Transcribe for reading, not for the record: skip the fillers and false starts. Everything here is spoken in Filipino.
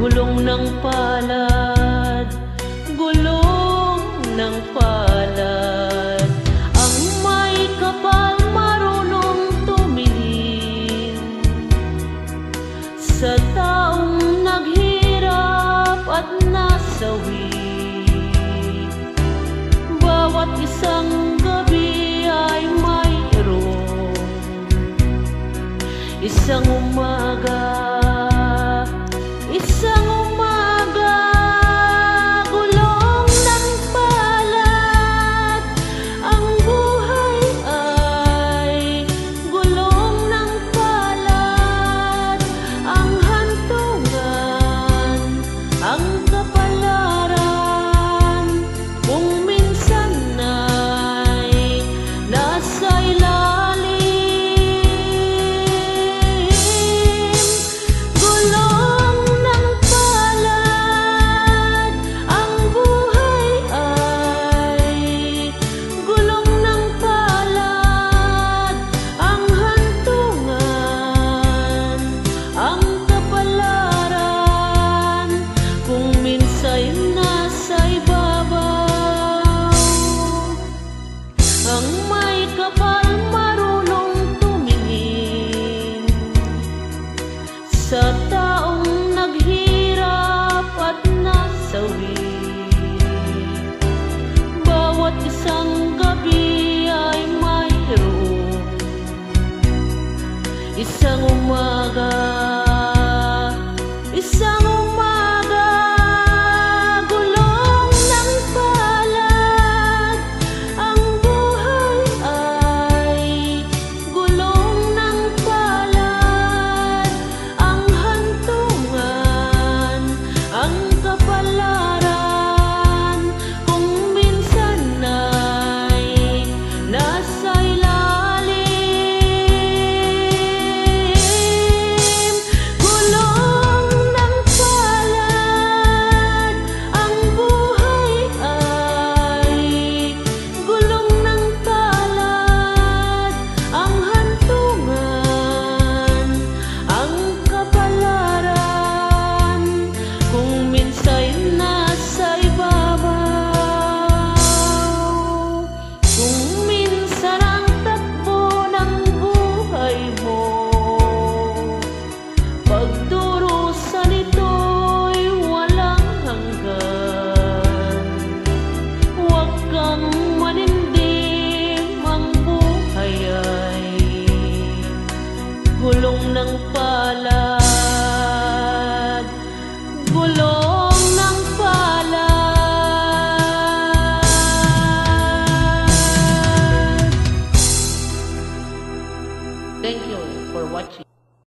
Gulong ng palad, gulong ng palad. Ang may kapal marunong tumingin sa taong naghirap at nasawi. Bawat isang gabi ay mayroong isang umaga, isang umaga, gulong ng palad. Ang buhay ay gulong ng palad. Ang hantungan, ang kapalaran, kung minsan ay nasa ilalim. Gulong ng palad, ang buhay ay gulong ng palad. Ang hantungan, ang kapalaran, kung minsa'y nasa ibabaw. Ang may kapal marunong tumingin sa taong naghirap at nasawi. Bawat isang gabi ay mayroong isang umaga, isang umaga, gulong ng palad. Ang buhay ay gulong ng palad. Ang hantungan, ang kapalaran, kung minsan ay nasa ilalim. Gulong ng palad, ang buhay ay gulong ng palad. Ang hantungan, ang kapalaran, kung minsa'y nasa ibabaw. Kung minsan ang takbo ng buhay mo, pagdurusan ito'y walang hanggan. Huwag kang manindim, ang buhay ay gulong ng